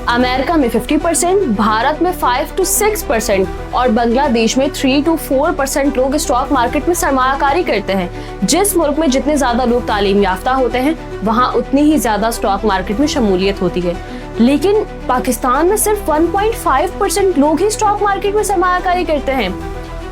America में 50%, भारत में 5 to 6% और बांग्लादेश में 3 to 4% लोग स्टॉक मार्केट में सरमायाकारी करते हैं। जिस मुल्क में जितने ज्यादा लोग तालीम याफ्ता होते हैं, वहाँ उतनी ही ज्यादा स्टॉक मार्केट में शमूलियत होती है। लेकिन पाकिस्तान में सिर्फ 1.5% लोग ही स्टॉक मार्केट में सरमायाकारी करते हैं।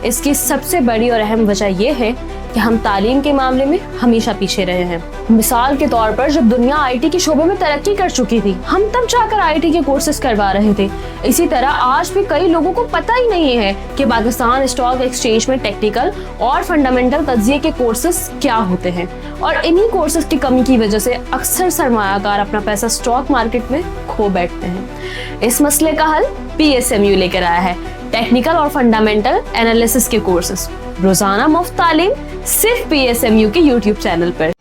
इसकी सबसे बड़ी और अहम वजह यह है कि हम तालीम के मामले में हमेशा पीछे रहे हैं। मिसाल के तौर पर जब दुनिया आईटी के शोबे में तरक्की कर चुकी थी, हम तब जाकर आईटी के कोर्सेज करवा रहे थे। इसी तरह आज भी कई लोगों को पता ही नहीं है कि पाकिस्तान स्टॉक एक्सचेंज में टेक्निकल और फंडामेंटल तज्जिए के कोर्सेज क्या होते हैं, और इन्हीं कोर्सेज की कमी की वजह से अक्सर सरमायाकार अपना पैसा स्टॉक मार्केट में खो बैठते हैं। इस मसले का हल PSMU लेकर आया है, टेक्निकल और फंडामेंटल एनालिसिस के कोर्सेज। रोजाना मुफ्त तालीम सिर्फ PSMU के YouTube चैनल पर।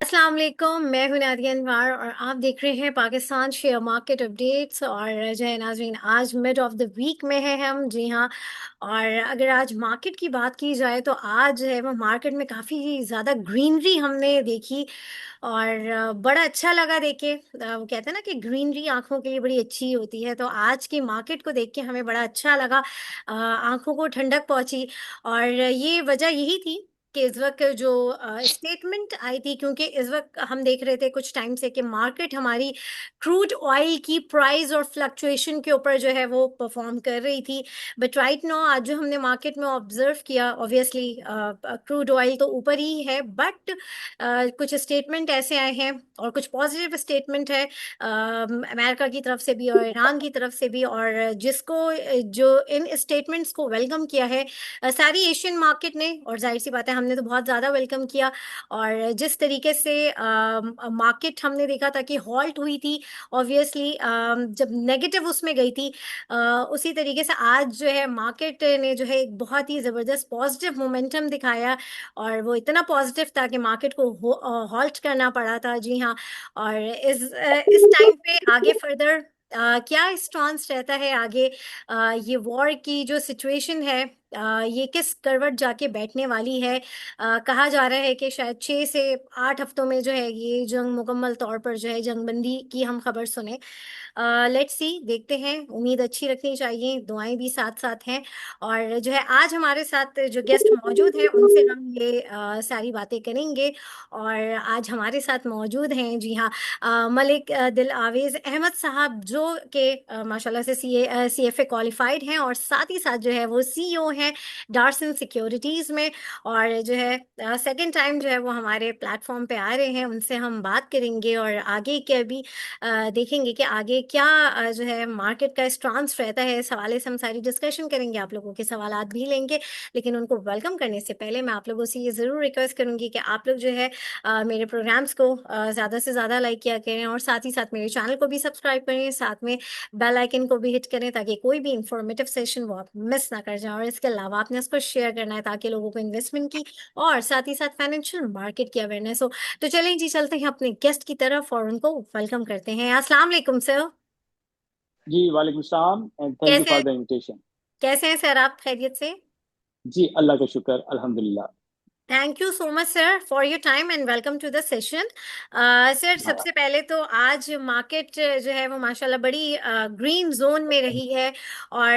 अस्सलाम वालेकुम, मैं हूं नादिया अनवर और आप देख रहे हैं पाकिस्तान शेयर मार्केट अपडेट्स। और जो है नाज़रीन, आज मिड ऑफ द वीक में है हम, जी हाँ। और अगर आज मार्केट की बात की जाए तो आज जो है वो मार्केट में काफ़ी ज़्यादा ग्रीनरी हमने देखी और बड़ा अच्छा लगा देख के। वो कहते हैं ना कि ग्रीनरी आंखों के लिए बड़ी अच्छी होती है, तो आज की मार्केट को देख के हमें बड़ा अच्छा लगा, आंखों को ठंडक पहुंची। और ये वजह यही थी कि इस वक्त जो स्टेटमेंट आई थी, क्योंकि इस वक्त हम देख रहे थे कुछ टाइम से कि मार्केट हमारी क्रूड ऑयल की प्राइस और फ्लक्चुएशन के ऊपर जो है वो परफॉर्म कर रही थी। बट राइट नाउ आज जो हमने मार्केट में ऑब्जर्व किया, ऑब्वियसली क्रूड ऑयल तो ऊपर ही है, बट कुछ स्टेटमेंट ऐसे आए हैं और कुछ पॉजिटिव स्टेटमेंट है अमेरिका की तरफ से भी और ईरान की तरफ से भी, और जिसको जो इन स्टेटमेंट्स को वेलकम किया है सारी एशियन मार्केट ने। और जाहिर सी बात है हमने तो बहुत ज़्यादा वेलकम किया। और जिस तरीके से मार्केट हमने देखा था कि हॉल्ट हुई थी, ऑब्वियसली जब नेगेटिव उसमें गई थी, उसी तरीके से आज जो है मार्केट ने जो है एक बहुत ही ज़बरदस्त पॉजिटिव मोमेंटम दिखाया। और वो इतना पॉजिटिव था कि मार्केट को हॉल्ट करना पड़ा था, जी हाँ। और इस टाइम पे आगे फर्दर क्या स्टांस रहता है आगे, ये वॉर की जो सिचुएशन है, ये किस करवट जाके बैठने वाली है। कहा जा रहा है कि शायद 6 से 8 हफ्तों में जो है ये जंग मुकम्मल तौर पर जो है जंगबंदी की हम खबर सुने। लेट्स सी, देखते हैं। उम्मीद अच्छी रखनी चाहिए, दुआएं भी साथ साथ हैं। और जो है आज हमारे साथ जो गेस्ट मौजूद हैं उनसे हम ये सारी बातें करेंगे। और आज हमारे साथ मौजूद हैं, जी हाँ, मलिक दिल आवेज़ अहमद साहब, जो कि माशाल्लाह से CFA क्वालिफाइड हैं और साथ ही साथ जो है वो CEO हैं डार्सन सिक्योरिटीज़ में। और जो है सेकंड टाइम जो है वो हमारे प्लेटफॉर्म पे आ रहे हैं, उनसे हम बात करेंगे और आगे के भी देखेंगे कि आगे क्या जो है मार्केट का स्टांस रहता है। इस हवाले से हम सारी डिस्कशन करेंगे, आप लोगों के सवालात भी लेंगे। लेकिन उनको वेलकम करने से पहले मैं आप लोगों से ये ज़रूर रिक्वेस्ट करूँगी कि आप लोग जो है मेरे प्रोग्राम्स को ज़्यादा से ज़्यादा लाइक किया करें और साथ ही साथ मेरे चैनल को भी सब्सक्राइब करें, साथ में बेल आइकन को भी हिट करें ताकि कोई भी इंफॉर्मेटिव सेशन वो आप मिस ना कर जाएं। और इसके अलावा आपने इसको शेयर करना है ताकि लोगों को इन्वेस्टमेंट की और साथ ही साथ फाइनेंशियल मार्केट की अवेयरनेस हो। तो चलें जी, चलते हैं अपने गेस्ट की तरफ और उनको वेलकम करते हैं। अस्सलाम वालेकुम सर। जी वालेकुम सलाम एंड थैंक यू कैसे फॉर द इनविटेशन। कैसे हैं सर आप, खैरियत से? जी अल्लाह का शुक्र अल्हम्दुलिल्लाह। Thank you so much sir for your time and welcome to the session. Sir सबसे पहले तो आज मार्केट जो है वो माशाल्लाह बड़ी ग्रीन जोन में रही है। और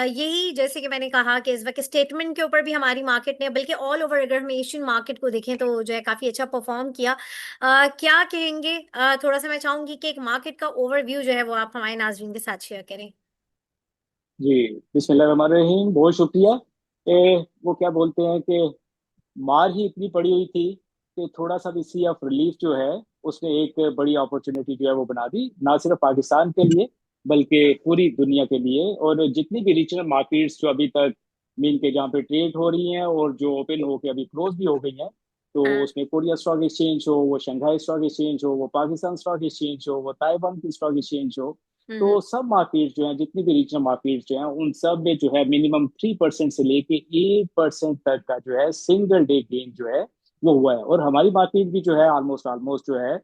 यही जैसे कि मैंने कहा कि इस वक्त स्टेटमेंट के ऊपर भी हमारी मार्केट ने, बल्कि ऑल ओवर अगर हम एशियन मार्केट को देखें तो जो है काफ़ी अच्छा परफॉर्म किया। क्या कहेंगे, थोड़ा सा मैं चाहूँगी कि एक मार्केट का ओवरव्यू जो है वो आप हमारे नाज़रीन के साथ शेयर करें। जी बिस्मिल्लाहिर्रहमानिर्रहीम, बहुत शुक्रिया। वो क्या बोलते हैं कि मार ही इतनी पड़ी हुई थी कि थोड़ा सा भी सी ऑफ रिलीफ जो है उसने एक बड़ी अपॉर्चुनिटी जो है वो बना दी, ना सिर्फ पाकिस्तान के लिए बल्कि पूरी दुनिया के लिए। और जितनी भी रीजनल मार्केट्स जो अभी तक मीन के जहाँ पे ट्रेड हो रही हैं और जो ओपन होके अभी क्लोज भी हो गई हैं, तो हाँ। उसमें कोरिया स्टॉक एक्सचेंज हो, वो शंघाई स्टॉक एक्सचेंज हो, वो पाकिस्तान स्टॉक एक्सचेंज हो, वो ताइवान की स्टॉक एक्सचेंज हो, हम्म। तो सब मार्केट जो है, जितनी भी रीजनल मार्केट जो है, उन सब में जो है मिनिमम 3% से लेके 8% तक का जो है सिंगल डे गेन जो है वो हुआ है। और हमारी मार्केट भी जो है ऑलमोस्ट ऑलमोस्ट जो है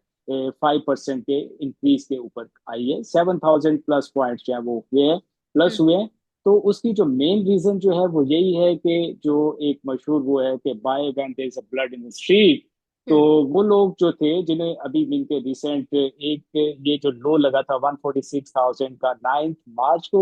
5% के इंक्रीज के ऊपर आई है। 7,000 प्लस पॉइंट जो है वो हुए हैं, प्लस हम्म। हुए हैं। तो उसकी जो मेन रीजन जो है वो यही है कि जो एक मशहूर वो है कि buy when there is a blood in the street. तो हम्म। वो लोग जो थे जिन्हें अभी मिलके रिसेंट एक ये जो लो लगा था 146,000 का 9 मार्च को,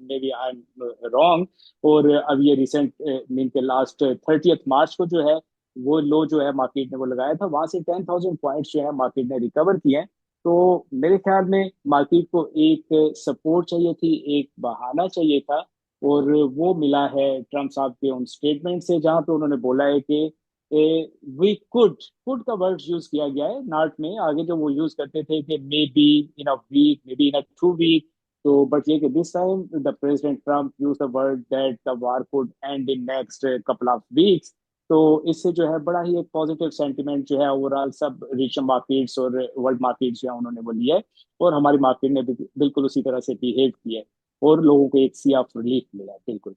may be I am wrong, और अब ये रिसेंट मिलके लास्ट 30 मार्च को जो है वो लो जो है मार्केट ने वो लगाया था, वहां से 10,000 पॉइंट्स जो है मार्केट ने रिकवर किए हैं। तो मेरे ख्याल में मार्केट को एक सपोर्ट चाहिए थी, एक बहाना चाहिए था, और वो मिला है ट्रम्प साहब के उन स्टेटमेंट से, जहां पे उन्होंने बोला है कि वी कुड का वर्ड यूज किया गया है नॉट में, आगे जो वो यूज करते थे कि may be in a week, may be in a 2 week. तो बट ये कि this time the president Trump use the word that the war could end in next couple of weeks. तो इससे जो है बड़ा ही एक पॉजिटिव सेंटिमेंट जो है ओवरऑल सब रीजनल मार्केट्स और वर्ल्ड मार्केट्स जो है उन्होंने वो लिया है, और हमारी मार्केट ने भी बिल्कुल उसी तरह से बिहेव किया है, और लोगों को एक सी ऑफ रिलीफ मिला है बिल्कुल।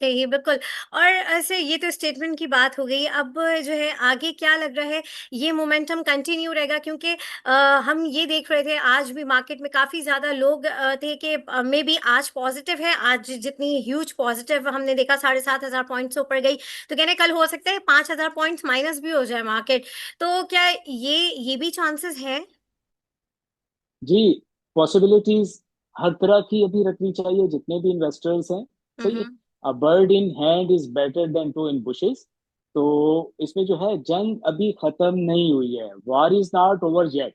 सही है, बिल्कुल। और ऐसे ये तो स्टेटमेंट की बात हो गई। अब जो है आगे क्या लग रहा है, ये मोमेंटम कंटिन्यू रहेगा? क्योंकि हम ये देख रहे थे आज भी मार्केट में काफ़ी ज़्यादा लोग थे कि मे बी आज पॉजिटिव है। आज जितनी ह्यूज पॉजिटिव हमने देखा, 7,500 पॉइंट्स से ऊपर गई, तो कहने कल हो सकता है 5,000 पॉइंट्स माइनस भी हो जाए मार्केट। तो क्या ये भी चांसेस है? जी, पॉसिबिलिटीज हर तरह की अभी रखनी चाहिए जितने भी इन्वेस्टर्स हैं। सही है। Hmm. A bird in hand is better than two in bushes. तो इसमें जो है जंग अभी खत्म नहीं हुई है, war is not over yet.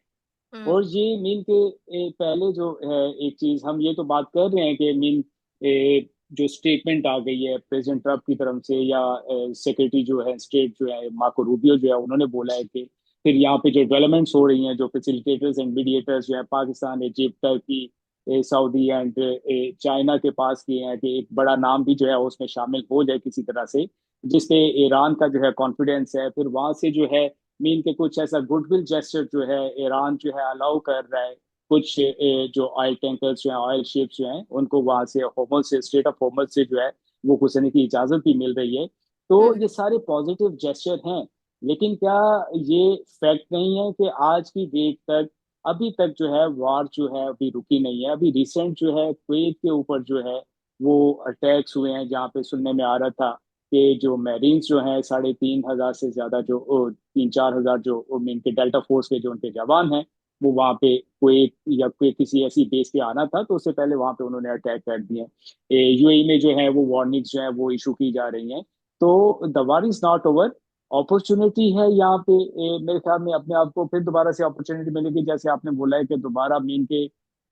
Hmm. और ये मीन के पहले जो है एक चीज हम ये तो बात कर रहे हैं कि मीन जो स्टेटमेंट आ गई है प्रेसिडेंट ट्रम्प की तरफ से, या सेक्रेटरी जो है स्टेट जो है मार्को रूबियो जो है उन्होंने बोला है कि फिर यहाँ पे जो डेवलपमेंट्स हो रही हैं, जो फैसिलिटेटर्स एंड मीडिएटर्स जो है Pakistan, Egypt, Turkey, Saudi and China के पास किए हैं, कि एक बड़ा नाम भी जो है उसमें शामिल हो जाए किसी तरह से, जिससे ईरान का जो है कॉन्फिडेंस है, फिर वहां से जो है मीन के कुछ ऐसा गुडविल जेस्चर जो है ईरान जो है अलाउ कर रहा है, कुछ जो ऑयल टैंकर्स जो है, ऑयल शिप्स जो हैं, उनको वहां से होमस से, स्टेट ऑफ होमस से जो है वो घुसने की इजाजत भी मिल रही है। तो हम्म। ये सारे पॉजिटिव जेस्चर हैं, लेकिन क्या ये फैक्ट नहीं है कि आज की डेट तक, अभी तक जो है वार जो है अभी रुकी नहीं है। अभी रिसेंट जो है कुवैत के ऊपर जो है वो अटैक्स हुए हैं, जहाँ पे सुनने में आ रहा था कि जो मैरीन्स जो हैं 3,500 से ज्यादा, जो 3-4 हजार जो इनके डेल्टा फोर्स के जो उनके जवान हैं, वो वहाँ पे कुवैत या कोई किसी ऐसी बेस पे आना था, तो उससे पहले वहाँ पे उन्होंने अटैक कर दिए। यूएई में जो है वो वार्निंग्स जो है वो इशू की जा रही हैं। तो the war is not over, opportunity है यहाँ पे। मेरे ख्याल में अपने आप को फिर दोबारा से अपॉर्चुनिटी मिलेगी, जैसे आपने बोला है कि दोबारा मीन के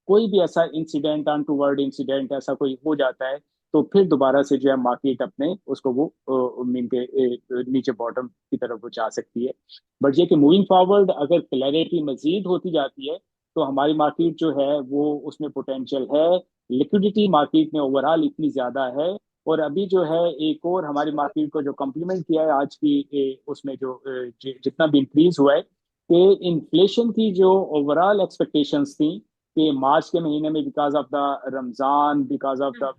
कोई भी ऐसा इंसिडेंट, अनटूवर्ड इंसिडेंट ऐसा कोई हो जाता है, तो फिर दोबारा से जो है मार्केट अपने उसको वो मीन के नीचे बॉटम की तरफ वो जा सकती है। बट ये कि मूविंग फॉरवर्ड अगर क्लैरिटी मजीद होती जाती है, तो हमारी मार्केट जो है वो उसमें पोटेंशियल है। लिक्विडिटी मार्केट में ओवरऑल इतनी ज्यादा है, और अभी जो है एक और हमारी मार्केट को जो कम्प्लीमेंट किया है आज की उसमें जो जितना भी इंक्रीज हुआ है, कि इन्फ्लेशन की जो ओवरऑल एक्सपेक्टेशंस थी कि मार्च के महीने में because of the Ramzan, because of the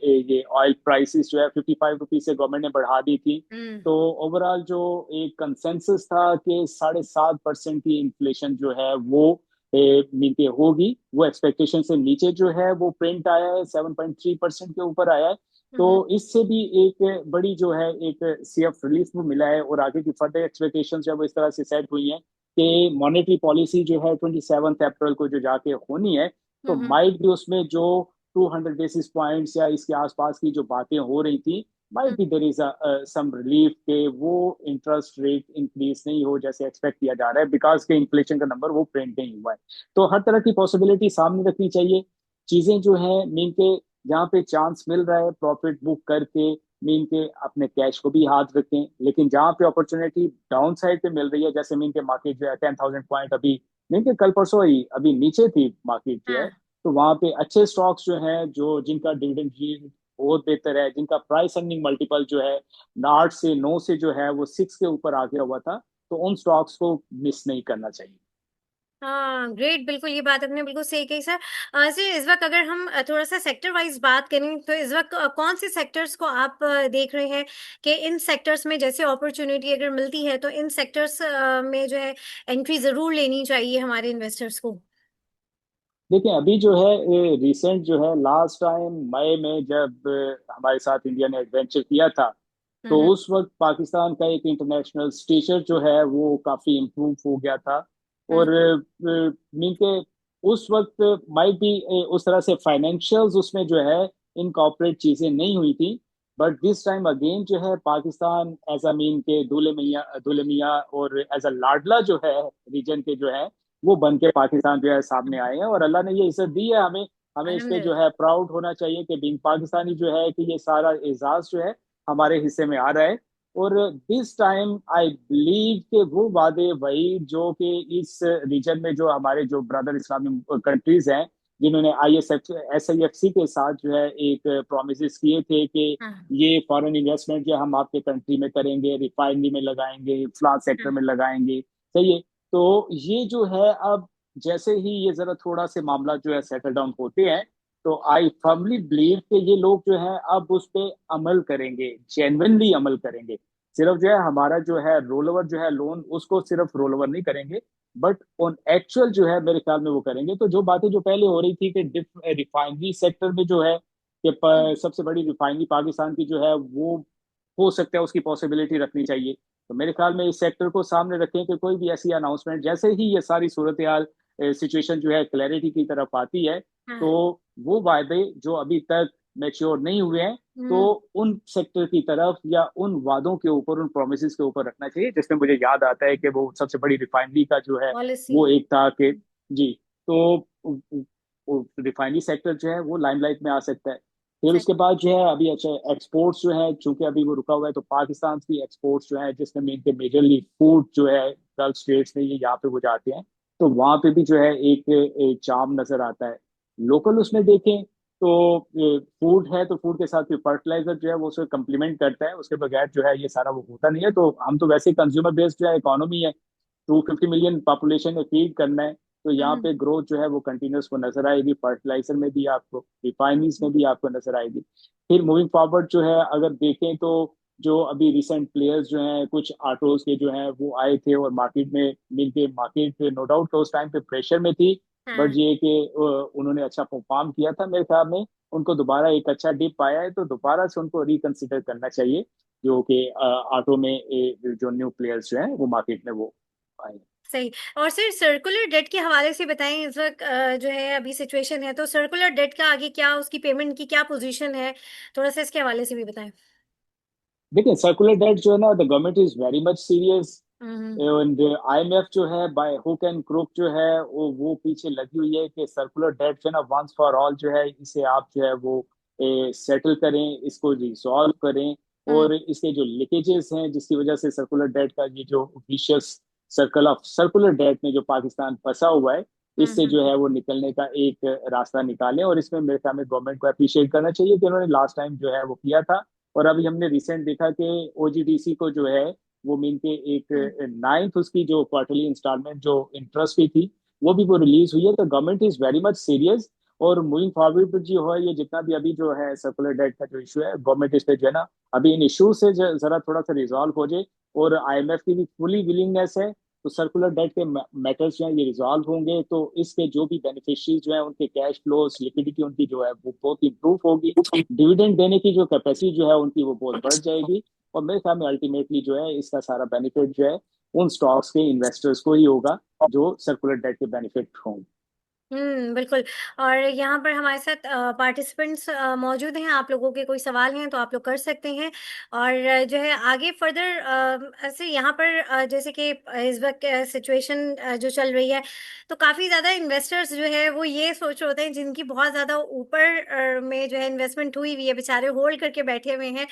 ये ऑयल प्राइसेस जो है 55 रुपीज से गवर्नमेंट ने बढ़ा दी थी। हम्म। तो ओवरऑल जो एक कंसेंसस था कि 7.5% की इन्फ्लेशन जो है वो मिलके होगी, वो एक्सपेक्टेशन से नीचे जो है वो प्रिंट आया है, 7.3% के ऊपर आया है। तो हम्म। इससे भी एक बड़ी जो है एक सीएफ रिलीफ को मिला है, और आगे की फर्दर एक्सपेक्टेशन जो है वो इस तरह से सेट हुई हैं कि मॉनेटरी पॉलिसी जो है 27 अप्रैल को जो जाके होनी है, तो हम्म। माइट भी उसमें जो 200 बेसिस पॉइंट्स या इसके आसपास की जो बातें हो रही थी, might be there is some relief के वो इंटरेस्ट रेट इंक्रीज नहीं हो जैसे एक्सपेक्ट किया जा रहा है, बिकॉज के इन्फ्लेशन का नंबर वो प्रिंट नहीं हुआ है। तो हर तरह की पॉसिबिलिटी सामने रखनी चाहिए। चीजें जो है मीन के जहाँ पे चांस मिल रहा है प्रॉफिट बुक करके मीन के अपने कैश को भी हाथ रखें, लेकिन जहाँ पे अपॉर्चुनिटी डाउन साइड पे मिल रही है, जैसे मीन के मार्केट जो है 10,000 पॉइंट अभी मीन के कल परसों ही अभी नीचे थी मार्केट जो है, हाँ। तो वहां पे अच्छे स्टॉक्स जो हैं, जो जिनका डिविडेंड यील्ड बहुत बेहतर है, जिनका प्राइस अर्निंग मल्टीपल जो है 8 से 9 से जो है वो 6 के ऊपर आ गया हुआ था, तो उन स्टॉक्स को मिस नहीं करना चाहिए। हाँ, ग्रेट। बिल्कुल, ये बात आपने बिल्कुल सही कही सर। सर, इस वक्त अगर हम थोड़ा-सा सेक्टर वाइज़ बात करें, तो इस वक्त कौन से सेक्टर्स को आप देख रहे हैं कि इन सेक्टर्स में जैसे अपॉर्च्युनिटी अगर मिलती है, तो इन सेक्टर्स में जो है एंट्री ज़रूर लेनी चाहिए हमारे इन्वेस्टर्स को? देखिए अभी जो है रिसेंट जो है लास्ट टाइम मई में जब हमारे साथ इंडिया ने एडवेंचर किया था, तो हम्म। उस वक्त पाकिस्तान का एक इंटरनेशनल स्टेचर जो है वो काफी इम्प्रूव हो गया था। और हम्म। मीन के उस वक्त माइट भी उस तरह से फाइनेंशियल्स उसमें जो है इनकॉर्पोरेट चीजें नहीं हुई थी। बट दिस टाइम अगेन जो है पाकिस्तान एज अ मीन के दूल्हे मियाँ और एज अ लाडला जो है रीजन के जो है वो बन के पाकिस्तान जो है सामने आए हैं, और अल्लाह ने ये इज्जत दी है हमें। हमें इस पे जो अल्हम्दुलिल्लाह। है प्राउड होना चाहिए कि बीइंग पाकिस्तानी जो है कि ये सारा एजाज जो है हमारे हिस्से में आ रहा है। और दिस टाइम आई बिलीव कि वो वादे वही जो कि इस रीजन में जो हमारे जो ब्रदर इस्लामिक कंट्रीज हैं, जिन्होंने SIFC के साथ जो है एक प्रोमिस किए थे कि हाँ। ये फॉरेन इन्वेस्टमेंट जो हम आपके कंट्री में करेंगे, रिफाइनरी में लगाएंगे, फ्लावर सेक्टर हाँ। में लगाएंगे, सही है। तो ये जो है अब जैसे ही ये जरा थोड़ा से मामला जो है सेटल डाउन होते हैं, तो आई फर्मली बिलीव कि ये लोग जो है अब उस पे अमल करेंगे, जेन्युइनली अमल करेंगे। सिर्फ जो है हमारा जो है रोल ओवर जो है लोन, उसको सिर्फ रोल ओवर नहीं करेंगे, बट ऑन एक्चुअल जो है मेरे ख्याल में वो करेंगे। तो जो बातें जो पहले हो रही थी कि रिफाइनरी सेक्टर में जो है कि सबसे बड़ी रिफाइनरी पाकिस्तान की जो है वो हो सकता है, उसकी पॉसिबिलिटी रखनी चाहिए। तो मेरे ख्याल में इस सेक्टर को सामने रखें कि कोई भी ऐसी अनाउंसमेंट, जैसे ही ये सारी सूरत हाल सिचुएशन जो है क्लैरिटी की तरफ आती है, तो हाँ। वो वादे जो अभी तक मैच्योर नहीं हुए हैं, तो हम्म। उन सेक्टर की तरफ या उन वादों के ऊपर, उन प्रोमिस के ऊपर रखना चाहिए। जिसमें मुझे याद आता है कि वो सबसे बड़ी रिफाइनरी का जो है पॉलिसी। वो एक था कि जी, तो रिफाइनरी सेक्टर जो है वो लाइमलाइट में आ सकता है। फिर सही। उसके बाद जो है अभी अच्छा एक्सपोर्ट्स जो है, चूंकि अभी वो रुका हुआ है, तो पाकिस्तान की एक्सपोर्ट्स जो है जिसमें मेजरली फूड जो है गल्फ स्टेट्स में ये यहाँ पे वो जाते हैं, तो वहां पे भी जो है एक चार्म नजर आता है। लोकल उसमें देखें तो फूड है, तो फूड के साथ फिर फर्टिलाइजर जो है वो उसको कम्प्लीमेंट करता है, उसके बगैर जो है ये सारा वो होता नहीं है। तो हम तो वैसे कंज्यूमर बेस्ड जो है इकोनॉमी है, 250 मिलियन पॉपुलेशन में फीड करना है, तो यहाँ हम्म। पे ग्रोथ जो है वो कंटिन्यूस को नजर आएगी, फर्टिलाइजर में भी आपको, रिफाइनरीज में भी आपको नजर आएगी। फिर मूविंग फॉरवर्ड जो है अगर देखें तो जो अभी रिसेंट प्लेयर्स जो हैं, कुछ ऑटोज के जो हैं वो आए थे और मार्केट में मिलके, मार्केट नो डाउट तो उस टाइम पे प्रेशर में थी, बट हाँ। ये कि उन्होंने अच्छा परफॉर्म किया था मेरे ख्याल में। उनको दोबारा एक अच्छा डिप आया है, तो दोबारा से उनको रिकंसिडर करना चाहिए, जो कि ऑटो में जो न्यू प्लेयर्स जो हैं वो मार्केट में वो आए। सही। और सर सर्कुलर डेट के हवाले से बताएं, इस वक्त जो है अभी सिचुएशन है, तो सर्कुलर डेट का आगे क्या, उसकी पेमेंट की क्या पोजीशन है, थोड़ा सा इसके हवाले से भी बताएं। देखिए सर्कुलर डेट जो है ना, the government is very much serious. Hmm. And IMF जो है बाय हुक एंड क्रुक जो है वो पीछे लगी हुई है कि सर्कुलर डेट जो है ना वंस फॉर ऑल जो है इसे आप जो है वो सेटल करें, इसको रिजॉल्व करें। हम्म। और इसके जो लीकेजेस हैं जिसकी वजह से सर्कुलर डेट का ये जो vicious circle of circular debt में जो पाकिस्तान फंसा हुआ है, इससे जो हम्म। है वो निकलने का एक रास्ता निकालें। और इसमें मेरे ख्याल में गवर्नमेंट को अप्रिशिएट करना चाहिए कि उन्होंने लास्ट टाइम जो है वो किया था। और अभी हमने रिसेंट देखा कि OGDC को जो है वो मीन के एक हम्म। नाइन्थ उसकी जो क्वार्टरली इंस्टॉलमेंट जो इंटरेस्ट की थी वो भी वो रिलीज हुई है। तो government is very much serious. और मूविंग फॉरवर्ड जो है ये जितना भी अभी जो है सर्कुलर डेट का जो इशू है, गवर्नमेंट इस पे जो है ना अभी इन इशू से जरा थोड़ा सा रिजॉल्व हो जाए। और IMF की भी फुली विलिंगनेस है, तो सर्कुलर डेट के मैटर्स जो है ये रिजॉल्व होंगे, तो इसके जो भी बेनिफिशरीज जो है उनके कैश फ्लोस, लिक्विडिटी उनकी जो है वो बहुत इंप्रूव होगी। डिविडेंड देने की जो कैपेसिटी जो है उनकी वो बहुत बढ़ जाएगी। और मेरे ख्याल में अल्टीमेटली जो है इसका सारा बेनिफिट जो है उन स्टॉक्स के इन्वेस्टर्स को ही होगा जो सर्कुलर डेट के बेनिफिट होंगे। बिल्कुल। और यहाँ पर हमारे साथ पार्टिसिपेंट्स मौजूद हैं, आप लोगों के कोई सवाल हैं तो आप लोग कर सकते हैं। और जो है आगे फर्दर ऐसे यहाँ पर जैसे कि इस वक्त सिचुएशन जो चल रही है, तो काफ़ी ज़्यादा इन्वेस्टर्स जो है वो ये सोच रहे होते हैं, जिनकी बहुत ज़्यादा ऊपर में जो है इन्वेस्टमेंट हुई हुई है, बेचारे होल्ड करके बैठे हुए हैं।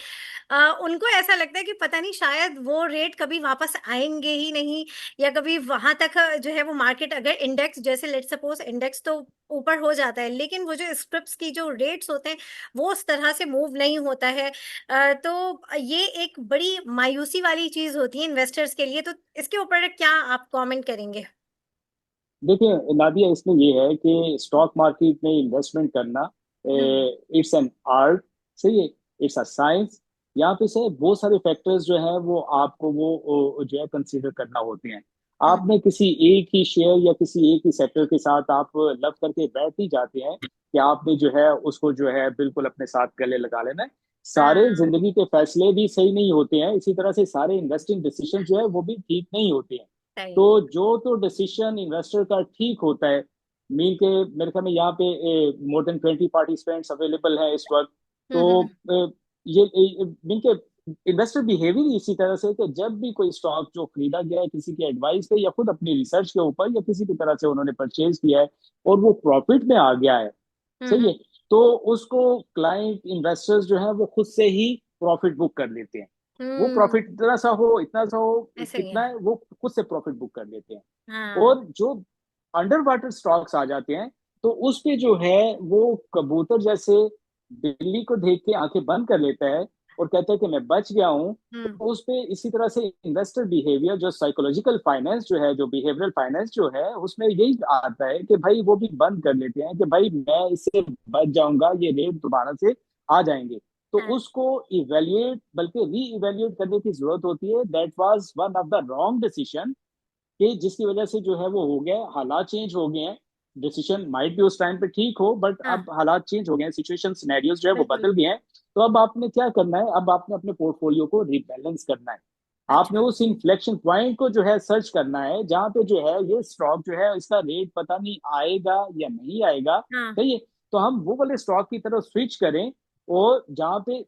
उनको ऐसा लगता है कि पता नहीं शायद वो रेट कभी वापस आएंगे ही नहीं, या कभी वहां तक जो है वो मार्केट, अगर इंडेक्स जैसे लेट सपोज इंडेक्स तो ऊपर हो जाता है, लेकिन वो जो स्क्रिप्ट्स की जो रेट्स होते हैं वो उस तरह से मूव नहीं होता है। तो ये एक बड़ी मायूसी वाली चीज होती है इन्वेस्टर्स के लिए। तो इसके ऊपर क्या आप कमेंट करेंगे? देखिए नादिया, इसमें ये है कि स्टॉक मार्केट में इन्वेस्टमेंट करना हम्म। इट्स एन आर्ट, सही है, इट्स अ साइंस। यहाँ पे से बहुत सारे फैक्टर्स जो है वो आपको वो जो है कंसीडर करना होते हैं। आपने किसी एक ही शेयर या किसी एक ही सेक्टर के साथ आप लव करके बैठ ही जाते हैं कि आपने जो है उसको जो है बिल्कुल अपने साथ गले लगा लेना है। सारे हाँ जिंदगी के फैसले भी सही नहीं होते हैं, इसी तरह से सारे इन्वेस्टिंग डिसीजन जो है वो भी ठीक नहीं होते हैं। तो सही। जो तो डिसीजन इन्वेस्टर का ठीक होता है, मीन के मेरे ख्याल में यहाँ पे मोर देन 20 पार्टिसिपेंट्स अवेलेबल हैं इस वक्त। तो हम्म। ये मीन के इन्वेस्टर बिहेवियर इसी तरह से कि जब भी कोई स्टॉक जो खरीदा गया है किसी की एडवाइस पे या खुद अपनी रिसर्च के ऊपर या किसी भी तरह से उन्होंने परचेज किया है और वो प्रॉफिट में आ गया है, सही हम्म। है, तो उसको क्लाइंट इन्वेस्टर्स जो है वो खुद से ही प्रॉफिट बुक कर लेते हैं। वो हम्म। प्रॉफिट इतना सा हो, ऐसा ही कितना है। है, वो खुद से प्रॉफिट बुक कर लेते हैं। हाँ। और जो अंडर वाटर स्टॉक्स आ जाते हैं तो उस पे जो है वो कबूतर जैसे बिल्ली को देख के आंखें बंद कर लेता है और कहता है कि मैं बच गया हूँ। हम्म। तो उस पे इसी तरह से इन्वेस्टर बिहेवियर जो साइकोलॉजिकल फाइनेंस जो है, जो बिहेवियरल फाइनेंस जो है, उसमें यही आता है कि भाई वो भी बंद कर लेते हैं कि भाई मैं इससे बच जाऊंगा, ये रेट दोबारा से आ जाएंगे। तो हाँ। उसको इवेल्युएट बल्कि री इवेल्युएट करने की जरूरत होती है। That was one of the wrong decision कि जिसकी वजह से जो है वो हो गया, हालात चेंज हो गए हैं। डिसीजन माइट भी उस टाइम पे ठीक हो बट हाँ अब हालात चेंज हो गए हैं, सिचुएशन सिनेरियोज जो है वो बिल्कुल। बदल गए हैं। तो अब आपने क्या करना है, अब आपने अपने पोर्टफोलियो को रिबैलेंस करना है। आपने अच्छा। उस इन्फ्लेक्शन पॉइंट को जो है सर्च करना है जहां पे जो है ये स्टॉक जो है इसका रेट पता नहीं आएगा या नहीं आएगा, हाँ सही है। तो हम वो वाले स्टॉक की तरफ स्विच करें और जहां पे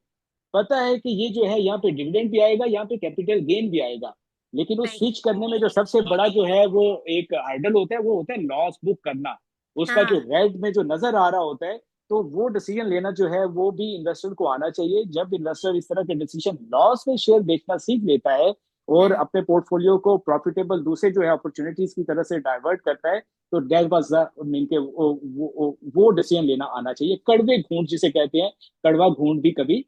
पता है कि ये जो है यहाँ पे डिविडेंड भी आएगा, यहाँ पे कैपिटल गेन भी आएगा। लेकिन उस सही। स्विच करने में जो सबसे बड़ा जो है वो एक हार्डल होता है, वो होता है लॉस बुक करना। उसका जो हाँ। रेड में जो नजर आ रहा होता है, तो वो डिसीजन लेना जो है वो भी इन्वेस्टर को आना चाहिए। जब इन्वेस्टर इस तरह के डिसीजन लॉस में शेयर बेचना सीख लेता है और हाँ अपने पोर्टफोलियो को प्रॉफिटेबल दूसरे जो है अपॉर्चुनिटीज की तरह से डाइवर्ट करता है, तो दैट वाज मीन के वो डिसीजन लेना आना चाहिए। कड़वे घूंट जिसे कहते हैं, कड़वा घूंट भी कभी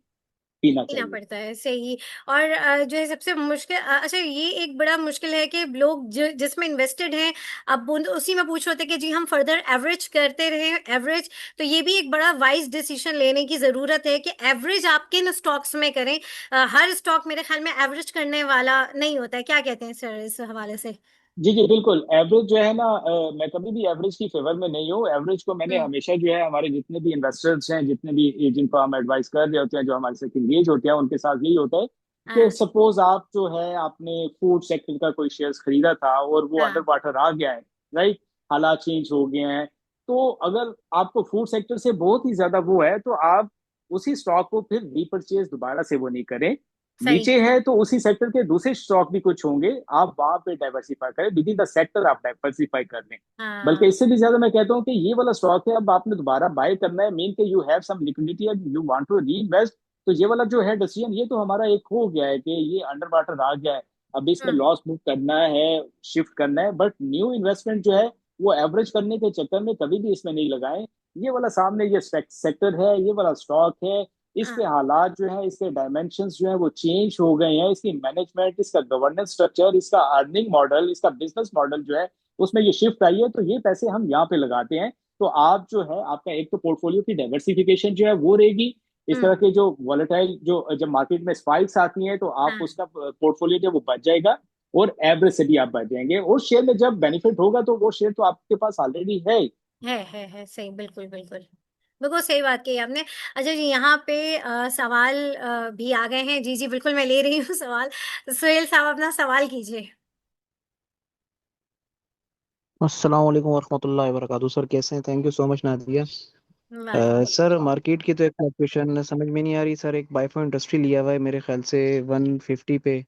पीना पीना चाहिए। पड़ता है, सही। और जो है सबसे मुश्किल अच्छा ये एक बड़ा मुश्किल है कि लोग जो जिसमें इन्वेस्टेड हैं, अब उसी में पूछ रहे थे कि जी हम फर्दर एवरेज करते रहें एवरेज। तो ये भी एक बड़ा वाइज डिसीजन लेने की ज़रूरत है कि एवरेज आप किन स्टॉक्स में करें। हर स्टॉक मेरे ख्याल में एवरेज करने वाला नहीं होता है, क्या कहते हैं सर इस हवाले से? जी जी बिल्कुल, एवरेज जो है ना, मैं कभी भी एवरेज की फेवर में नहीं हूँ। एवरेज को मैंने हम्म। हमेशा जो है हमारे जितने भी इन्वेस्टर्स हैं, जितने भी जिनको हम एडवाइस कर रहे होते हैं, जो हमारे साथ इंगेज होते हैं, उनके साथ यही होता है कि हाँ सपोज आप जो है आपने फूड सेक्टर का कोई शेयर खरीदा था और वो अंडर हाँ वाटर आ गया है, राइट, हालात चेंज हो गए हैं। तो अगर आपको फूड सेक्टर से बहुत ही ज्यादा वो है तो आप उसी स्टॉक को फिर रीपरचेज दोबारा से वो नहीं करें। सही। नीचे है तो उसी सेक्टर के दूसरे स्टॉक भी कुछ होंगे, आप वहां पे डाइवर्सिफाई करें, विद इन द सेक्टर आप डाइवर्सिफाई कर लें। बल्कि हाँ। इससे भी ज्यादा मैं कहता हूँ कि ये वाला स्टॉक है, अब आपने दोबारा बाय करना है, मीन के you have some liquidity and you want to reinvest. तो ये वाला जो है डिसीजन, ये तो हमारा एक हो गया है कि ये अंडर वाटर आ गया है, अब इसमें हम्म। लॉस बुक करना है, शिफ्ट करना है। बट न्यू इन्वेस्टमेंट जो है वो एवरेज करने के चक्कर में कभी भी इसमें नहीं लगाएं। ये वाला सामने ये सेक्टर है, ये वाला स्टॉक है, इसके हाँ हालात जो है, इसके डायमेंशंस जो है वो चेंज हो गए हैं, इसकी मैनेजमेंट, इसका गवर्नेंस स्ट्रक्चर, इसका अर्निंग मॉडल, इसका बिजनेस मॉडल जो है उसमें ये शिफ्ट आई है, तो ये पैसे हम यहाँ पे लगाते हैं। तो आप जो है आपका एक तो पोर्टफोलियो की डाइवर्सिफिकेशन जो है वो रहेगी। इस तरह हम्म। के जो वॉलेटाइल जो जब मार्केट में स्पाइक्स आती हैं तो आप हाँ उसका पोर्टफोलियो जो वो बच जाएगा और एवरेज से भी आप बच जाएंगे, और शेयर में जब बेनिफिट होगा तो वो शेयर तो आपके पास ऑलरेडी है ही। है सही, बिल्कुल बिल्कुल। बिल्कुल सही बात कही आपने। अच्छा जी, यहाँ पे सवाल भी आ गए हैं। जी जी बिल्कुल, मैं ले रही हूँ सवाल। सुहेल साहब अपना सवाल कीजिए। अस्सलाम वालेकुम वरहमतुल्लाहि वबरकातुहू। सर कैसे हैं? Thank you so much Nadia. वालेकुम। सर मार्केट की तो एक फ्लक्चुएशन समझ में नहीं आ रही। सर एक बाइफो इंडस्ट्री लिया हुआ है मेरे ख्याल से 150 पे,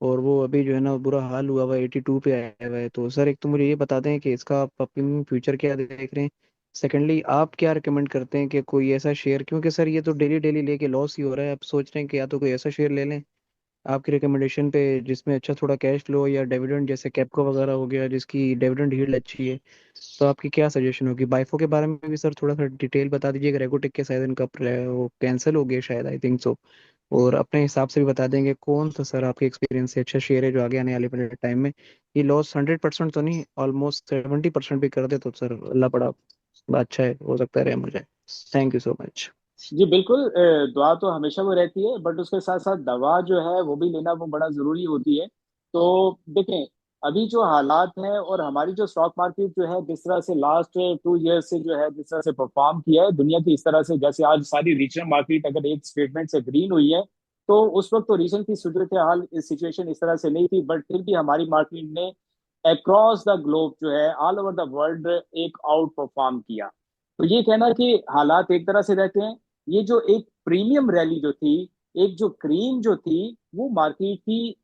और वो अभी जो है ना बुरा हाल हुआ हुआ है, 82 पे आया हुआ है। तो सर एक तो मुझे ये बता दें कि इसका आप अपनी फ्यूचर क्या देख रहे हैं। सेकेंडली आप क्या रिकमेंड करते हैं कि कोई ऐसा शेयर, क्योंकि सर ये तो डेली डेली लेके लॉस ही हो रहा है। आप सोच रहे हैं कि या तो कोई ऐसा शेयर ले लें आपकी रिकमेंडेशन पे जिसमें अच्छा थोड़ा कैश फ्लो या डिविडेंड, जैसे कैपको वगैरह हो गया जिसकी डिविडेंड यील्ड अच्छी है। तो आपकी क्या सजेशन होगी? बाइफो के बारे में भी सर थोड़ा सा डिटेल बता दीजिएगा। रेगोटेक के शायद इनका वो कैंसिल हो गया शायद, आई थिंक सो। और अपने हिसाब से भी बता देंगे कौन सा सर आपके एक्सपीरियंस से अच्छा शेयर है जो आगे आने वाले टाइम में ये लॉस 100% तो नहीं, ऑलमोस्ट 70% भी कर दे तो सर अल्लाह बड़ा अच्छा है, हो सकता है रहे मुझे। Thank you so much. जी बिल्कुल, दुआ तो हमेशा वो रहती है बट उसके साथ साथ दवा जो है वो भी लेना वो बड़ा जरूरी होती है। तो देखें, अभी जो हालात हैं और हमारी जो स्टॉक मार्केट जो है जिस तरह से लास्ट 2 ईयर से जो है जिस तरह से परफॉर्म किया है दुनिया की, इस तरह से जैसे आज सारी रीजनल मार्केट अगर एक स्टेटमेंट से ग्रीन हुई है, तो उस वक्त तो रीजन की सूरत हाल इस सिचुएशन इस तरह से नहीं थी, बट फिर भी हमारी मार्केट ने अक्रॉस द ग्लोब जो है ऑल ओवर द वर्ल्ड एक आउट परफॉर्म किया। तो ये कहना कि हालात एक तरह से रहते हैं, ये जो एक प्रीमियम रैली जो थी, एक जो क्रीम जो थी, वो मार्केट की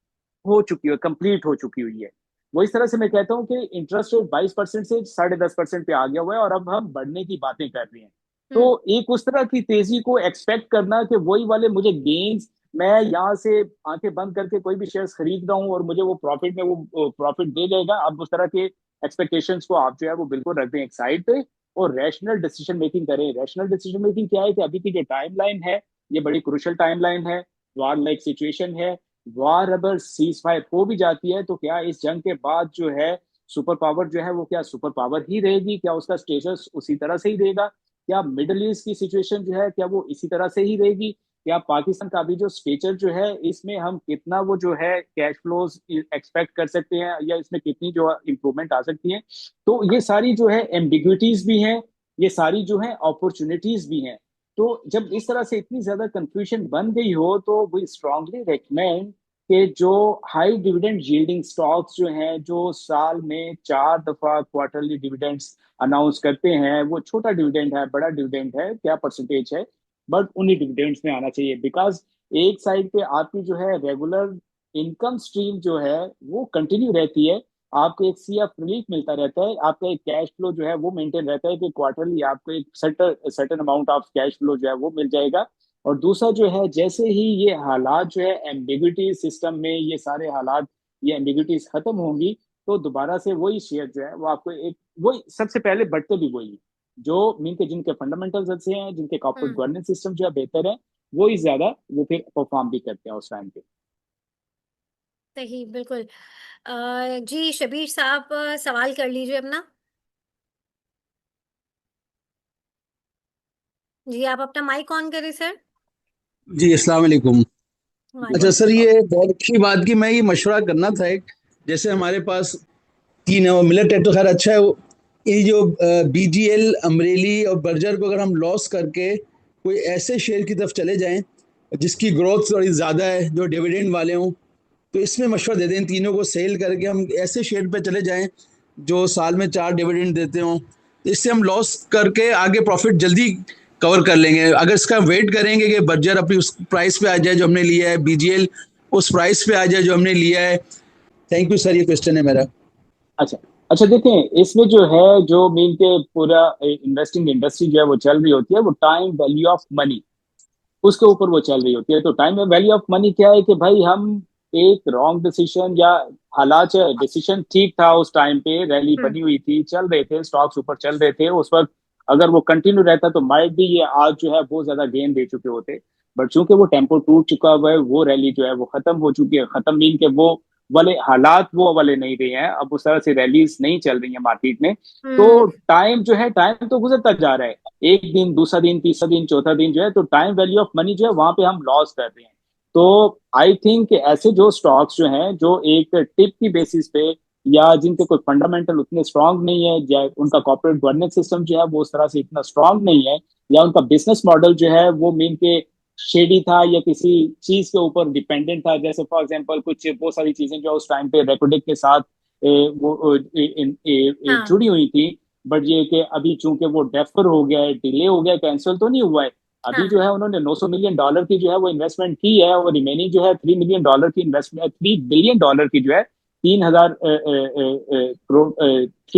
हो चुकी है, कंप्लीट हो चुकी हुई है। वो इस तरह से मैं कहता हूँ कि इंटरेस्ट रेट 22% से 10.5% पे आ गया हुआ है और अब हम बढ़ने की बातें कर रहे हैं। तो हम्म एक उस तरह की तेजी को एक्सपेक्ट करना कि वही वाले मुझे गेन्स, मैं यहाँ से आंखें बंद करके कोई भी शेयर्स खरीद रहा हूँ और मुझे वो प्रॉफिट में वो प्रॉफिट दे जाएगा, अब उस तरह के एक्सपेक्टेशंस को आप जो है वो बिल्कुल रख दें एक साइड पे और रैशनल डिसीजन मेकिंग करें। रैशनल डिसीजन मेकिंग क्या है कि अभी की जो टाइमलाइन है ये बड़ी क्रुशियल टाइमलाइन है, वार लाइक सिचुएशन है। वार अगर सीज फायर हो भी जाती है तो क्या इस जंग के बाद जो है सुपर पावर जो है वो क्या सुपर पावर ही रहेगी, क्या उसका स्टेटस उसी तरह से ही रहेगा, क्या मिडल ईस्ट की सिचुएशन जो है क्या वो इसी तरह से ही रहेगी, क्या पाकिस्तान का भी जो स्टेचर जो है इसमें हम कितना वो जो है कैश फ्लोज एक्सपेक्ट कर सकते हैं या इसमें कितनी जो इंप्रूवमेंट आ सकती है। तो ये सारी जो है एम्बिग्विटीज भी हैं, ये सारी जो है अपॉर्चुनिटीज भी हैं। तो जब इस तरह से इतनी ज्यादा कंफ्यूजन बन गई हो तो वी स्ट्रांगली रेकमेंड कि जो हाई डिविडेंड यील्डिंग स्टॉक्स जो हैं जो साल में 4 दफा क्वार्टरली डिविडेंड्स अनाउंस करते हैं, वो छोटा डिविडेंड है बड़ा डिविडेंड है क्या परसेंटेज है, बट उन्हीं डिविडेंड्स में आना चाहिए। बिकॉज एक साइड पे आपकी जो है रेगुलर इनकम स्ट्रीम जो है वो कंटिन्यू रहती है, आपको एक सीएफ रिलीफ मिलता रहता है, आपका एक कैश फ्लो जो है वो मेंटेन रहता है कि क्वार्टरली आपको एक certain amount of cash flow जो है वो मिल जाएगा। और दूसरा जो है जैसे ही ये हालात जो है एम्बिग्विटी सिस्टम में ये सारे हालात ये एम्बिग्विटीज खत्म होंगी तो दोबारा से वही शेयर जो है वो आपको एक वही सबसे पहले बढ़ते भी वही जो मीन के जिनके फंडामेंटल्स अच्छे हैं, जिनके कॉर्पोरेट हम्म गवर्नेंस सिस्टम जो है बेहतर है, वो ही ज्यादा वो फिर परफॉर्म भी करते हैं उस टाइम पे। सही बिल्कुल। जी शबीर साहब, सवाल कर लीजिए अपना। जी आप अपना माइक ऑन करें सर। जी अस्सलाम वालेकुम। अच्छा वालेकुम सर, वालेकुम। ये बहुत अच्छी बात की मैं ये मशवरा करना था एक, जैसे हमारे पास तीन है, वो मिलेट है तो खैर अच्छा है। ये जो बीजीएल, अमरेली और बर्जर को अगर हम लॉस करके कोई ऐसे शेयर की तरफ चले जाएं जिसकी ग्रोथ थोड़ी ज़्यादा है, जो डिविडेंड वाले हों, तो इसमें मशवरा दे दें। इन तीनों को सेल करके हम ऐसे शेयर पे चले जाएं जो साल में 4 डिविडेंड देते हों, तो इससे हम लॉस करके आगे प्रॉफिट जल्दी कवर कर लेंगे। अगर इसका वेट करेंगे कि बर्जर अपनी उस प्राइस पे आ जाए जो हमने लिया है, बीजीएल उस प्राइस पे आ जाए जो हमने लिया है। थैंक यू सर, ये क्वेश्चन है मेरा। अच्छा। अच्छा देखें इसमें जो है जो मीन के पूरा इन्वेस्टिंग इंडस्ट्री जो है वो चल रही होती है वो टाइम वैल्यू ऑफ मनी उसके ऊपर वो चल रही होती है। तो टाइम वैल्यू ऑफ मनी क्या है कि भाई हम एक रॉन्ग डिसीजन या हालात डिसीजन ठीक था उस टाइम पे, रैली हम्म बनी हुई थी, चल रहे थे स्टॉक्स ऊपर चल रहे थे उस वक्त, अगर वो कंटिन्यू रहता तो माइट भी ये आज जो है बहुत ज्यादा गेन दे चुके होते। बट चूंकि वो टेम्पो टूट चुका हुआ है, वो रैली जो है वो खत्म हो चुकी है, खत्म मीन के वो वाले हालात वो वाले नहीं रहे हैं, अब उस तरह से रैलीज नहीं चल रही है मार्केट में। तो हम्म टाइम जो है टाइम तो गुजरता जा रहा है, एक दिन दूसरा दिन तीसरा दिन चौथा दिन जो है, तो टाइम वैल्यू ऑफ मनी जो है वहां पे हम लॉस कर रहे हैं। तो आई थिंक ऐसे जो स्टॉक्स जो हैं जो एक टिप की बेसिस पे या जिनके कोई फंडामेंटल उतने स्ट्रांग नहीं है या उनका कॉर्पोरेट गवर्नेंस सिस्टम जो है वो उस तरह से इतना स्ट्रांग नहीं है या उनका बिजनेस मॉडल जो है वो मीन के शेडी था या किसी चीज के ऊपर डिपेंडेंट था, जैसे फॉर एग्जांपल कुछ बहुत सारी चीजें जो उस टाइम पे रेकोडिक के साथ हाँ जुड़ी हुई थी। बट ये कि अभी चूंकि वो डेफर हो गया है, डिले हो गया है, कैंसिल तो नहीं हुआ है, अभी हाँ जो है उन्होंने $900 मिलियन की जो है वो इन्वेस्टमेंट की है और रिमेनिंग जो है $3 मिलियन की इन्वेस्टमेंट, $3 बिलियन की जो है 3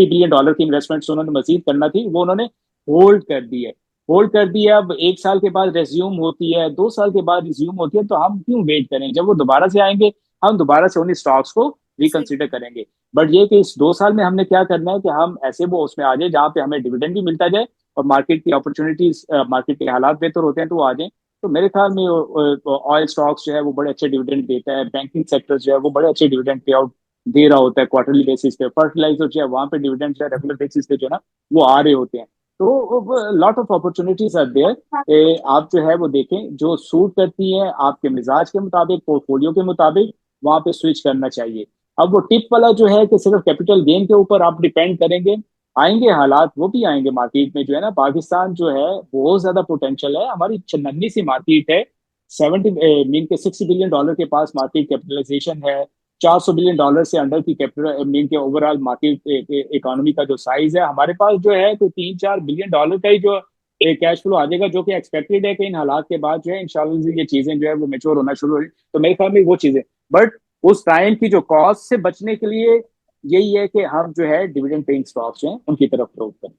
बिलियन डॉलर की इन्वेस्टमेंट उन्होंने मजीद करना थी, वो उन्होंने होल्ड कर दी है। होल्ड कर दिया, अब 1 साल के बाद रेज्यूम होती है, 2 साल के बाद रिज्यूम होती है, तो हम क्यों वेट करें, जब वो दोबारा से आएंगे हम दोबारा से उन्हीं स्टॉक्स को सही रिकंसिडर करेंगे। बट ये कि इस 2 साल में हमने क्या करना है कि हम ऐसे वो उसमें आ जाए जहाँ पे हमें डिविडेंड भी मिलता जाए और मार्केट की अपॉर्चुनिटीज मार्केट के हालात बेहतर होते हैं तो वो आ जाए। तो मेरे ख्याल में ऑयल स्टॉक्स जो है वो बड़े अच्छे डिविडेंड देता है, बैंकिंग सेक्टर जो है वो बड़े अच्छे डिविडेंड पे आउट दे रहा होता है क्वार्टरली बेसिस पे, फर्टिलाइजर जो है वहां पे डिविडेंड जो है रेगुलर बेसिस पे जो है ना वो आ रहे होते हैं। तो lot of opportunities are there, आप जो है वो देखें जो सूट करती है आपके मिजाज के मुताबिक, पोर्टफोलियो के मुताबिक, वहां पे स्विच करना चाहिए। अब वो टिप वाला जो है कि सिर्फ कैपिटल गेन के ऊपर आप डिपेंड करेंगे, आएंगे हालात वो भी आएंगे मार्केट में जो है ना। पाकिस्तान जो है बहुत ज्यादा पोटेंशियल है, हमारी नन्ही सी मार्केट है, 70 मीन के $60 बिलियन के पास मार्केट कैपिटलाइजेशन है, $400 बिलियन से अंडर की कैपिटल मीन के ओवरऑल मार्केट इकोनॉमी का जो साइज है हमारे पास जो है, तो $3-4 बिलियन का ही जो कैश फ्लो आ जाएगा, जो कि एक्सपेक्टेड है कि इन हालात के बाद जो है इंशाल्लाह ये चीजें जो है वो मेच्योर होना शुरू हो। तो मेरे ख्याल में वो चीजें, बट उस टाइम की जो कॉस्ट से बचने के लिए यही है कि हम जो है डिविडेंड पेइंग स्टॉक्स हैं उनकी तरफ ग्रोथ करें।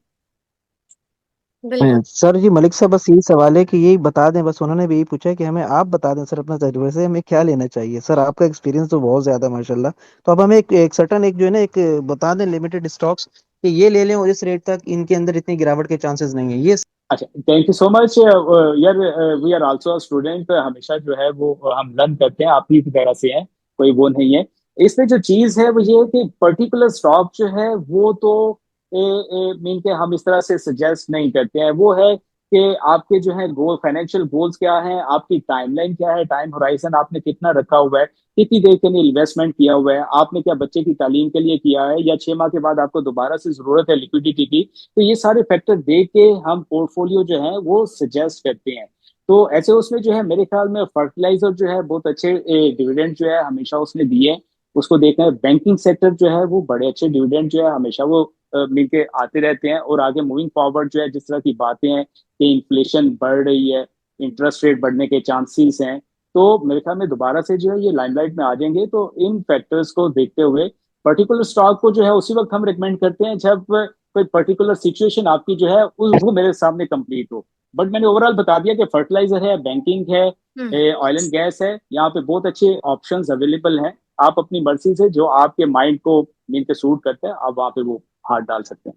बिल्कुल। सर जी, मलिक साहब, बस यही सवाल है कि यही बता दें, बस उन्होंने भी यही पूछा है कि हमें आप बता दें सर अपना तजुर्बे से हमें क्या लेना चाहिए। सर आपका एक्सपीरियंस तो बहुत ज्यादा है माशाल्लाह। तो अब हमें एक सर्टन एक जो है ना एक बता दें लिमिटेड स्टॉक्स कि ये ले लें और इस रेट तक इनके अंदर इतनी गिरावट के चांसेस नहीं है ये। अच्छा, थैंक यू सो मच यार। वी आर आल्सो स्टूडेंट, हमेशा जो है वो हम लर्न करते हैं, आप ही की तरह से हैं, कोई वो नहीं है। इसमें जो चीज है वो ये है कि पर्टिकुलर स्टॉक जो है वो तो मीन के हम इस तरह से सजेस्ट नहीं करते हैं। वो है कि आपके जो है गोल, फाइनेंशियल गोल्स क्या हैं, आपकी टाइमलाइन क्या है, टाइम होराइजन आपने कितना रखा हुआ है, कितनी देर के लिए इन्वेस्टमेंट किया हुआ है, आपने क्या बच्चे की तालीम के लिए किया है, या 6 माह के बाद आपको दोबारा से जरूरत है लिक्विडिटी की। तो ये सारे फैक्टर देख के हम पोर्टफोलियो जो है वो सजेस्ट करते हैं। तो ऐसे उसमें जो है मेरे ख्याल में फर्टिलाइजर जो है बहुत अच्छे डिविडेंड जो है हमेशा उसने दिए, उसको देखना है। बैंकिंग सेक्टर जो है वो बड़े अच्छे डिविडेंड जो है हमेशा वो मिलके आते रहते हैं। और आगे मूविंग फॉरवर्ड जो है जिस तरह की बातें हैं कि इन्फ्लेशन बढ़ रही है, इंटरेस्ट रेट बढ़ने के चांसेस हैं, तो मेरे ख्याल में दोबारा से जो है ये लाइमलाइट में आ जाएंगे। तो इन फैक्टर्स को देखते हुए पर्टिकुलर स्टॉक को जो है उसी वक्त हम रिकमेंड करते हैं जब कोई पर्टिकुलर सिचुएशन आपकी जो है वो मेरे सामने कंप्लीट हो। बट मैंने ओवरऑल बता दिया कि फर्टिलाइजर है, बैंकिंग है, हम्म। ऑयल एंड गैस है, यहाँ पे बहुत अच्छे ऑप्शंस अवेलेबल हैं। आप अपनी मर्जी से जो आपके माइंड को मीन के सूट करते हैं आप वहाँ पे वो हाथ डाल सकते हैं।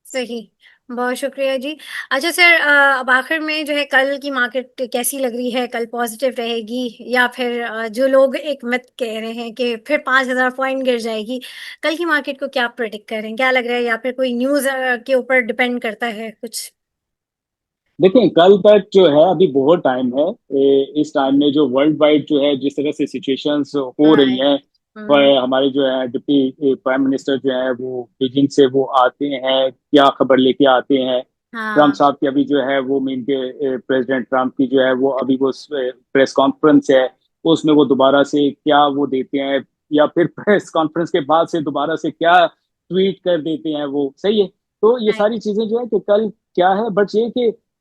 सही। बहुत शुक्रिया जी। अच्छा सर, अब आखिर में जो है कल की मार्केट कैसी लग रही है? कल पॉजिटिव रहेगी या फिर जो लोग एक मिथ कह रहे हैं कि फिर 5,000 पॉइंट गिर जाएगी, कल की मार्केट को क्या प्रेडिक्ट कर रहे हैं, क्या लग रहा है, या फिर कोई न्यूज़ के ऊपर डिपेंड करता है कुछ? देखिए कल तक जो है अभी बहुत टाइम है। इस टाइम में जो वर्ल्ड वाइड जो है जिस तरह से सिचुएशंस हो रही राइट। हैं, हम्म। हमारे जो है डिप्टी प्राइम मिनिस्टर जो है वो बीजिंग से वो आते हैं, क्या खबर लेके आते हैं। ट्रम्प हाँ। साहब की अभी जो है वो मीन के प्रेसिडेंट ट्रम्प की जो है वो अभी वो प्रेस कॉन्फ्रेंस है, उसमें वो दोबारा से क्या वो देते हैं, या फिर प्रेस कॉन्फ्रेंस के बाद से दोबारा से क्या ट्वीट कर देते हैं, वो सही है। तो ये राइट। सारी चीजें जो है कि कल क्या है, बट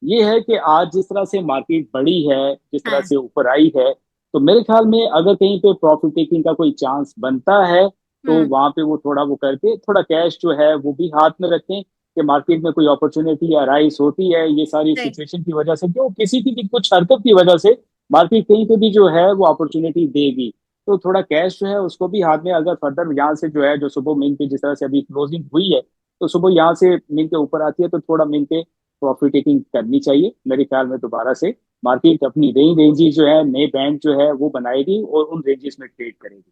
ये है कि आज जिस तरह से मार्केट बढ़ी है, जिस तरह हाँ। से ऊपर आई है, तो मेरे ख्याल में अगर कहीं पे प्रॉफिट टेकिंग का कोई चांस बनता है तो हम्म। वहां पे वो थोड़ा वो करके थोड़ा कैश जो है वो भी हाथ में रखें कि मार्केट में कोई अपॉर्चुनिटी अराइज होती है ये सारी राइट। सिचुएशन की वजह से, क्यों किसी की भी कुछ हरकत की वजह से मार्केट कहीं पे भी जो है वो अपॉर्चुनिटी देगी। तो थोड़ा कैश जो है उसको भी हाथ में, अगर फर्दर यहाँ से जो है जो सुबह मिन के जिस तरह से अभी क्लोजिंग हुई है, तो सुबह यहाँ से मिन के ऊपर आती है तो थोड़ा मिन के प्रॉफिट टेकिंग करनी चाहिए मेरे ख्याल में। दोबारा से मार्केट अपनी रेंजेस जो है नए बैंड जो है वो बनाएगी और उन रेंजेस में ट्रेड करेगी।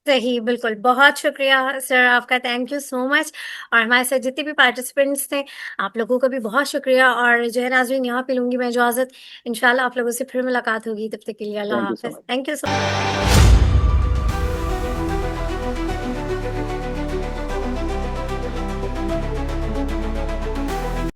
सही, बिल्कुल। बहुत शुक्रिया सर आपका, थैंक यू सो मच। और हमारे साथ जितने भी पार्टिसिपेंट्स थे, आप लोगों का भी बहुत शुक्रिया। और जो है नाज़रीन, यहाँ पे लूँगी मैं इजाज़त। इंशाल्लाह आप लोगों से फिर मुलाकात होगी, तब तक के लिए अल्लाह थैंक यू सो हाफ़िज़। मच। Thank you so